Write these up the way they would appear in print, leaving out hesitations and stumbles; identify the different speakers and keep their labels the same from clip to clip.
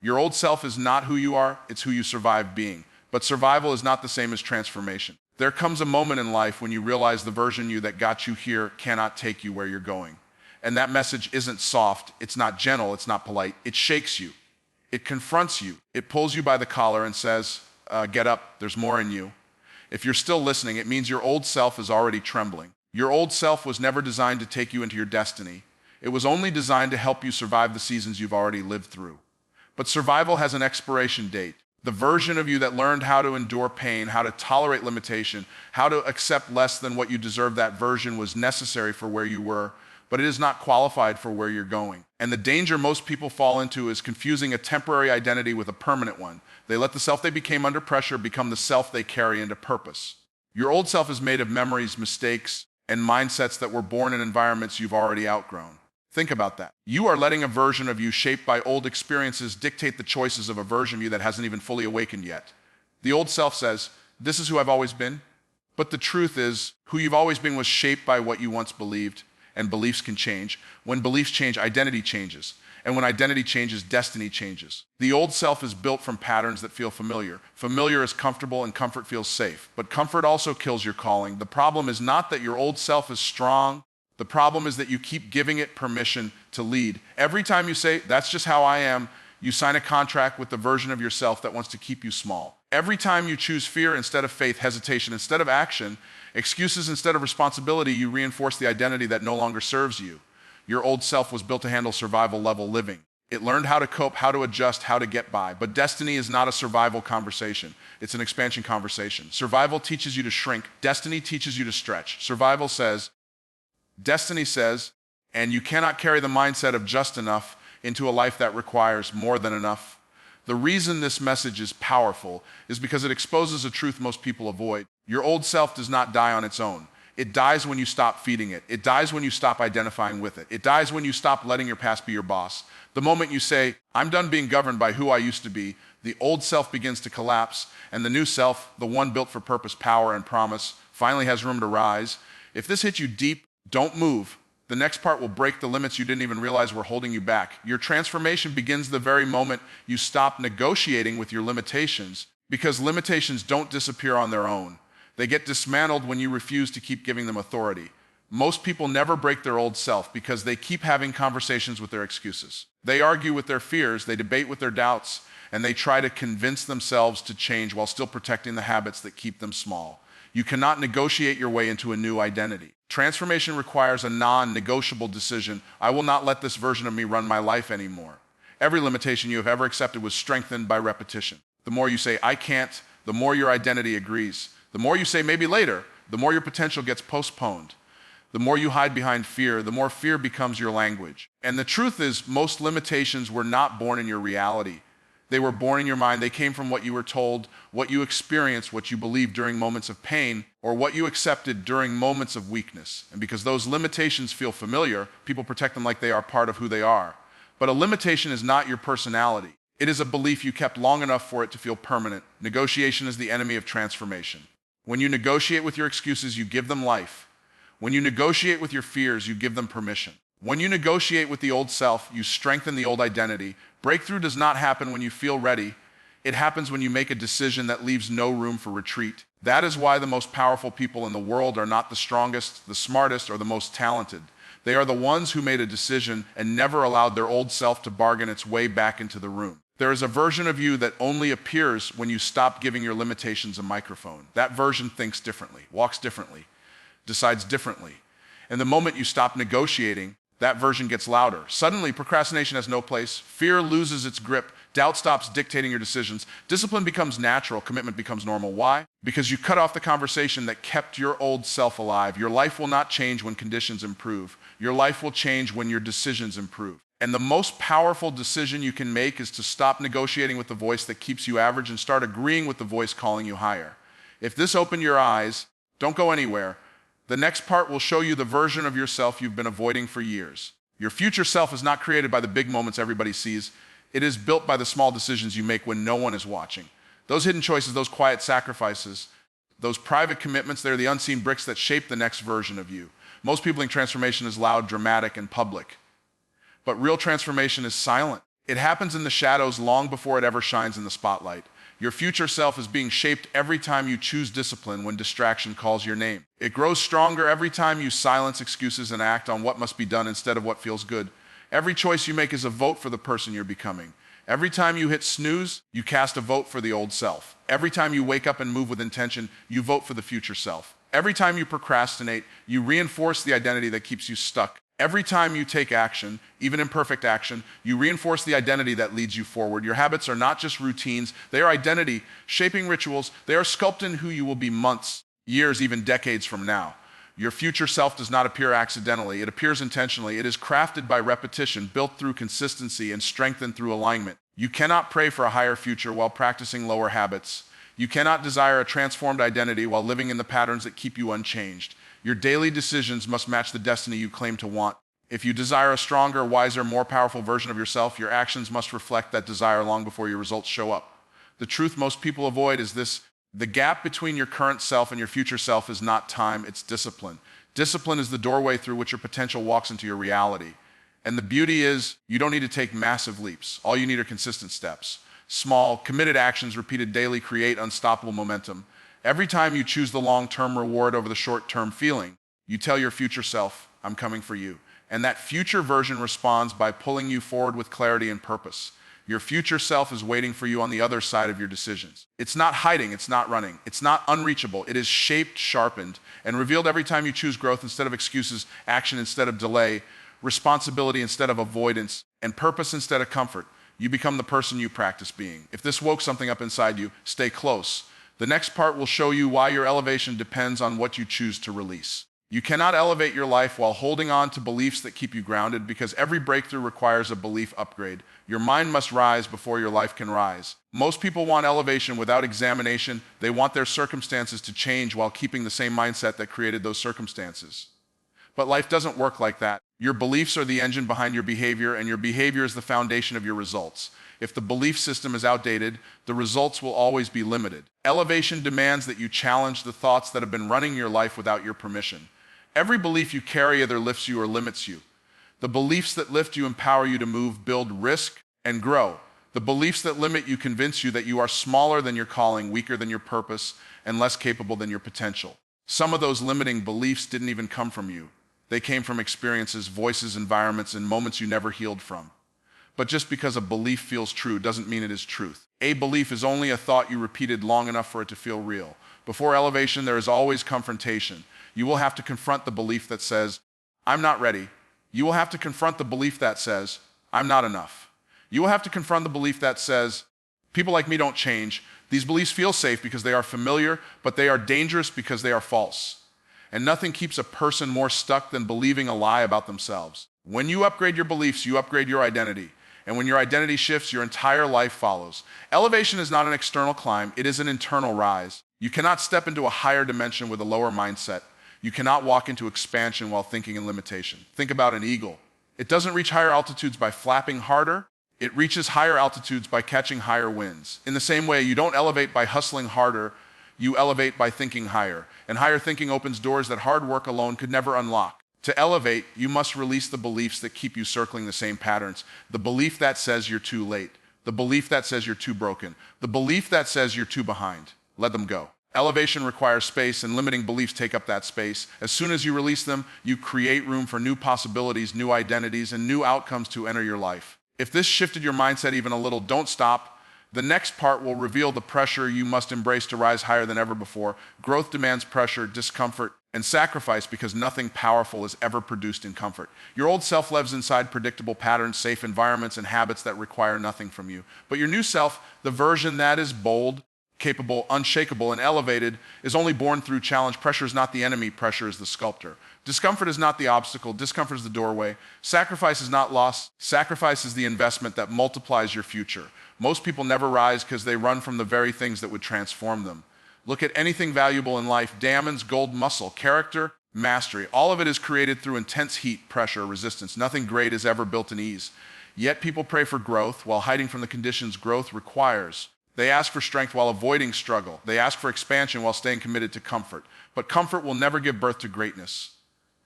Speaker 1: Your old self is not who you are, it's who you survive being. But survival is not the same as transformation. There comes a moment in life when you realize the version you that got you here cannot take you where you're going. And that message isn't soft, it's not gentle, it's not polite. It shakes you. It confronts you. It pulls you by the collar and says, get up, there's more in you. If you're still listening, it means your old self is already trembling. Your old self was never designed to take you into your destiny. It was only designed to help you survive the seasons you've already lived through. But survival has an expiration date. The version of you that learned how to endure pain, how to tolerate limitation, how to accept less than what you deserve, that version was necessary for where you were, but it is not qualified for where you're going. And the danger most people fall into is confusing a temporary identity with a permanent one. They let the self they became under pressure become the self they carry into purpose. Your old self is made of memories, mistakes, and mindsets that were born in environments you've already outgrown. Think about that. You are letting a version of you shaped by old experiences dictate the choices of a version of you that hasn't even fully awakened yet. The old self says, this is who I've always been. But the truth is, who you've always been was shaped by what you once believed, and beliefs can change. When beliefs change, identity changes. And when identity changes, destiny changes. The old self is built from patterns that feel familiar. Familiar is comfortable and comfort feels safe. But comfort also kills your calling. The problem is not that your old self is strong. The problem is that you keep giving it permission to lead. Every time you say, that's just how I am, you sign a contract with the version of yourself that wants to keep you small. Every time you choose fear instead of faith, hesitation instead of action, excuses instead of responsibility, you reinforce the identity that no longer serves you. Your old self was built to handle survival level living. It learned how to cope, how to adjust, how to get by. But destiny is not a survival conversation. It's an expansion conversation. Survival teaches you to shrink. Destiny teaches you to stretch. Survival says, destiny says, and you cannot carry the mindset of just enough into a life that requires more than enough. The reason this message is powerful is because it exposes a truth most people avoid. Your old self does not die on its own. It dies when you stop feeding it. It dies when you stop identifying with it. It dies when you stop letting your past be your boss. The moment you say, I'm done being governed by who I used to be, the old self begins to collapse, and the new self, the one built for purpose, power, and promise, finally has room to rise. If this hits you deep, don't move. The next part will break the limits you didn't even realize were holding you back. Your transformation begins the very moment you stop negotiating with your limitations, because limitations don't disappear on their own. They get dismantled when you refuse to keep giving them authority. Most people never break their old self because they keep having conversations with their excuses. They argue with their fears, they debate with their doubts, and they try to convince themselves to change while still protecting the habits that keep them small. You cannot negotiate your way into a new identity. Transformation requires a non-negotiable decision. I will not let this version of me run my life anymore. Every limitation you have ever accepted was strengthened by repetition. The more you say, I can't, the more your identity agrees. The more you say, maybe later, the more your potential gets postponed. The more you hide behind fear, the more fear becomes your language. And the truth is, most limitations were not born in your reality. They were born in your mind. They came from what you were told, what you experienced, what you believed during moments of pain, or what you accepted during moments of weakness. And because those limitations feel familiar, people protect them like they are part of who they are. But a limitation is not your personality. It is a belief you kept long enough for it to feel permanent. Negotiation is the enemy of transformation. When you negotiate with your excuses, you give them life. When you negotiate with your fears, you give them permission. When you negotiate with the old self, you strengthen the old identity. Breakthrough does not happen when you feel ready. It happens when you make a decision that leaves no room for retreat. That is why the most powerful people in the world are not the strongest, the smartest, or the most talented. They are the ones who made a decision and never allowed their old self to bargain its way back into the room. There is a version of you that only appears when you stop giving your limitations a microphone. That version thinks differently, walks differently, decides differently. And the moment you stop negotiating, that version gets louder. Suddenly, procrastination has no place. Fear loses its grip. Doubt stops dictating your decisions. Discipline becomes natural. Commitment becomes normal. Why? Because you cut off the conversation that kept your old self alive. Your life will not change when conditions improve. Your life will change when your decisions improve. And the most powerful decision you can make is to stop negotiating with the voice that keeps you average and start agreeing with the voice calling you higher. If this opened your eyes, don't go anywhere. The next part will show you the version of yourself you've been avoiding for years. Your future self is not created by the big moments everybody sees. It is built by the small decisions you make when no one is watching. Those hidden choices, those quiet sacrifices, those private commitments, they're the unseen bricks that shape the next version of you. Most people think transformation is loud, dramatic, and public. But real transformation is silent. It happens in the shadows long before it ever shines in the spotlight. Your future self is being shaped every time you choose discipline when distraction calls your name. It grows stronger every time you silence excuses and act on what must be done instead of what feels good. Every choice you make is a vote for the person you're becoming. Every time you hit snooze, you cast a vote for the old self. Every time you wake up and move with intention, you vote for the future self. Every time you procrastinate, you reinforce the identity that keeps you stuck. Every time you take action, even imperfect action, you reinforce the identity that leads you forward. Your habits are not just routines, they are identity, shaping rituals. They are sculpting who you will be months, years, even decades from now. Your future self does not appear accidentally. It appears intentionally. It is crafted by repetition, built through consistency, and strengthened through alignment. You cannot pray for a higher future while practicing lower habits. You cannot desire a transformed identity while living in the patterns that keep you unchanged. Your daily decisions must match the destiny you claim to want. If you desire a stronger, wiser, more powerful version of yourself, your actions must reflect that desire long before your results show up. The truth most people avoid is this: the gap between your current self and your future self is not time, it's discipline. Discipline is the doorway through which your potential walks into your reality. And the beauty is, you don't need to take massive leaps. All you need are consistent steps. Small, committed actions repeated daily create unstoppable momentum. Every time you choose the long-term reward over the short-term feeling, you tell your future self, I'm coming for you. And that future version responds by pulling you forward with clarity and purpose. Your future self is waiting for you on the other side of your decisions. It's not hiding, it's not running, it's not unreachable. It is shaped, sharpened, and revealed every time you choose growth instead of excuses, action instead of delay, responsibility instead of avoidance, and purpose instead of comfort. You become the person you practice being. If this woke something up inside you, stay close. The next part will show you why your elevation depends on what you choose to release. You cannot elevate your life while holding on to beliefs that keep you grounded, because every breakthrough requires a belief upgrade. Your mind must rise before your life can rise. Most people want elevation without examination. They want their circumstances to change while keeping the same mindset that created those circumstances. But life doesn't work like that. Your beliefs are the engine behind your behavior, and your behavior is the foundation of your results. If the belief system is outdated, the results will always be limited. Elevation demands that you challenge the thoughts that have been running your life without your permission. Every belief you carry either lifts you or limits you. The beliefs that lift you empower you to move, build, risk, and grow. The beliefs that limit you convince you that you are smaller than your calling, weaker than your purpose, and less capable than your potential. Some of those limiting beliefs didn't even come from you. They came from experiences, voices, environments, and moments you never healed from. But just because a belief feels true doesn't mean it is truth. A belief is only a thought you repeated long enough for it to feel real. Before elevation, there is always confrontation. You will have to confront the belief that says, I'm not ready. You will have to confront the belief that says, I'm not enough. You will have to confront the belief that says, people like me don't change. These beliefs feel safe because they are familiar, but they are dangerous because they are false. And nothing keeps a person more stuck than believing a lie about themselves. When you upgrade your beliefs, you upgrade your identity. And when your identity shifts, your entire life follows. Elevation is not an external climb, it is an internal rise. You cannot step into a higher dimension with a lower mindset. You cannot walk into expansion while thinking in limitation. Think about an eagle. It doesn't reach higher altitudes by flapping harder. It reaches higher altitudes by catching higher winds. In the same way, you don't elevate by hustling harder, you elevate by thinking higher. And higher thinking opens doors that hard work alone could never unlock. To elevate, you must release the beliefs that keep you circling the same patterns. The belief that says you're too late. The belief that says you're too broken. The belief that says you're too behind. Let them go. Elevation requires space, and limiting beliefs take up that space. As soon as you release them, you create room for new possibilities, new identities, and new outcomes to enter your life. If this shifted your mindset even a little, don't stop. The next part will reveal the pressure you must embrace to rise higher than ever before. Growth demands pressure, discomfort, and sacrifice, because nothing powerful is ever produced in comfort. Your old self lives inside predictable patterns, safe environments, and habits that require nothing from you. But your new self, the version that is bold, capable, unshakable, and elevated, is only born through challenge. Pressure is not the enemy, pressure is the sculptor. Discomfort is not the obstacle, discomfort is the doorway. Sacrifice is not loss, sacrifice is the investment that multiplies your future. Most people never rise because they run from the very things that would transform them. Look at anything valuable in life: diamonds, gold, muscle, character, mastery. All of it is created through intense heat, pressure, resistance. Nothing great is ever built in ease. Yet people pray for growth while hiding from the conditions growth requires. They ask for strength while avoiding struggle. They ask for expansion while staying committed to comfort. But comfort will never give birth to greatness.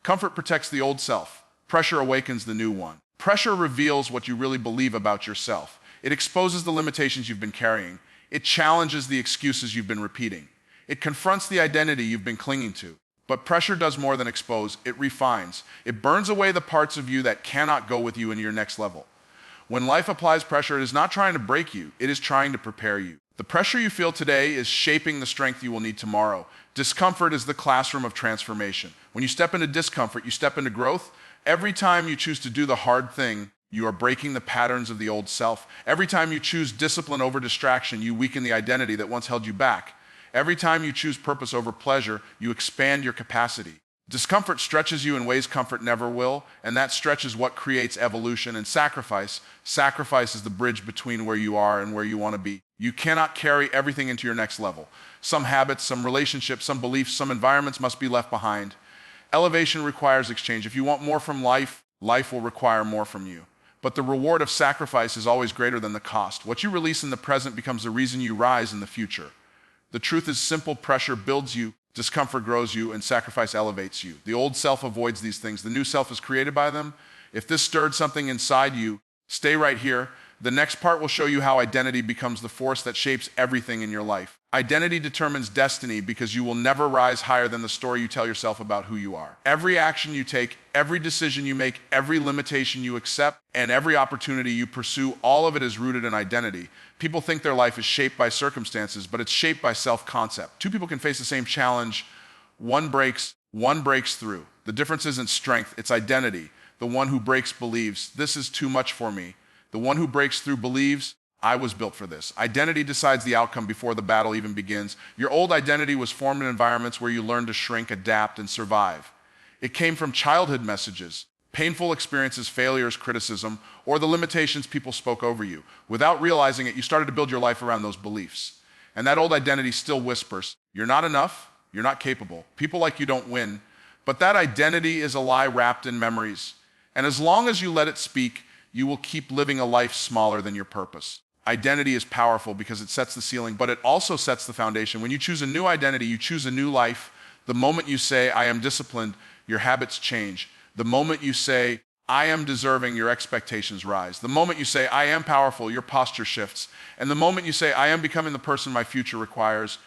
Speaker 1: Comfort protects the old self. Pressure awakens the new one. Pressure reveals what you really believe about yourself. It exposes the limitations you've been carrying. It challenges the excuses you've been repeating. It confronts the identity you've been clinging to. But pressure does more than expose, it refines. It burns away the parts of you that cannot go with you into your next level. When life applies pressure, it is not trying to break you, it is trying to prepare you. The pressure you feel today is shaping the strength you will need tomorrow. Discomfort is the classroom of transformation. When you step into discomfort, you step into growth. Every time you choose to do the hard thing, you are breaking the patterns of the old self. Every time you choose discipline over distraction, you weaken the identity that once held you back. Every time you choose purpose over pleasure, you expand your capacity. Discomfort stretches you in ways comfort never will, and that stretch is what creates evolution and sacrifice. Sacrifice is the bridge between where you are and where you want to be. You cannot carry everything into your next level. Some habits, some relationships, some beliefs, some environments must be left behind. Elevation requires exchange. If you want more from life, life will require more from you. But the reward of sacrifice is always greater than the cost. What you release in the present becomes the reason you rise in the future. The truth is simple: pressure builds you, discomfort grows you, and sacrifice elevates you. The old self avoids these things. The new self is created by them. If this stirred something inside you, stay right here. The next part will show you how identity becomes the force that shapes everything in your life. Identity determines destiny because you will never rise higher than the story you tell yourself about who you are. Every action you take, every decision you make, every limitation you accept, and every opportunity you pursue, all of it is rooted in identity. People think their life is shaped by circumstances, but it's shaped by self-concept. Two people can face the same challenge. One breaks through. The difference isn't strength, it's identity. The one who breaks believes, this is too much for me. The one who breaks through believes, I was built for this. Identity decides the outcome before the battle even begins. Your old identity was formed in environments where you learned to shrink, adapt, and survive. It came from childhood messages, painful experiences, failures, criticism, or the limitations people spoke over you. Without realizing it, you started to build your life around those beliefs. And that old identity still whispers, you're not enough, you're not capable, people like you don't win. But that identity is a lie wrapped in memories. And as long as you let it speak, you will keep living a life smaller than your purpose. Identity is powerful because it sets the ceiling, but it also sets the foundation. When you choose a new identity, you choose a new life. The moment you say, I am disciplined, your habits change. The moment you say, I am deserving, your expectations rise. The moment you say, I am powerful, your posture shifts. And the moment you say, I am becoming the person my future requires,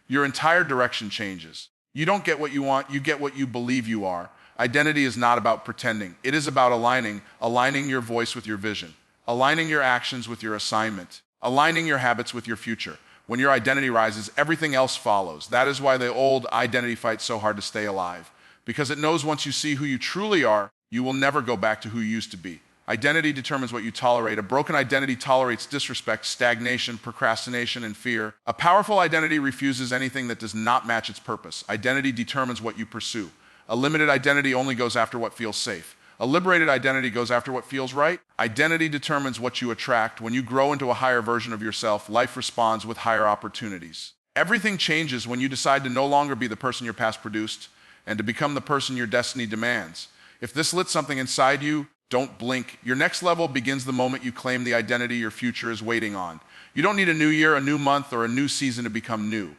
Speaker 1: your entire direction changes. You don't get what you want, you get what you believe you are. Identity is not about pretending. It is about aligning your voice with your vision, aligning your actions with your assignment, aligning your habits with your future. When your identity rises, everything else follows. That is why the old identity fights so hard to stay alive, because it knows once you see who you truly are, you will never go back to who you used to be. Identity determines what you tolerate. A broken identity tolerates disrespect, stagnation, procrastination, and fear. A powerful identity refuses anything that does not match its purpose. Identity determines what you pursue. A limited identity only goes after what feels safe. A liberated identity goes after what feels right. Identity determines what you attract. When you grow into a higher version of yourself, life responds with higher opportunities. Everything changes when you decide to no longer be the person your past produced and to become the person your destiny demands. If this lit something inside you, don't blink. Your next level begins the moment you claim the identity your future is waiting on. You don't need a new year, a new month, or a new season to become new.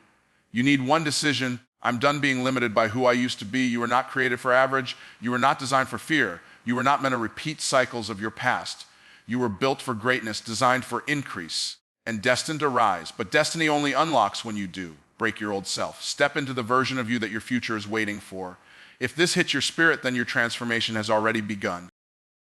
Speaker 1: You need one decision. I'm done being limited by who I used to be. You were not created for average. You were not designed for fear. You were not meant to repeat cycles of your past. You were built for greatness, designed for increase, and destined to rise. But destiny only unlocks when you do. Break your old self. Step into the version of you that your future is waiting for. If this hits your spirit, then your transformation has already begun.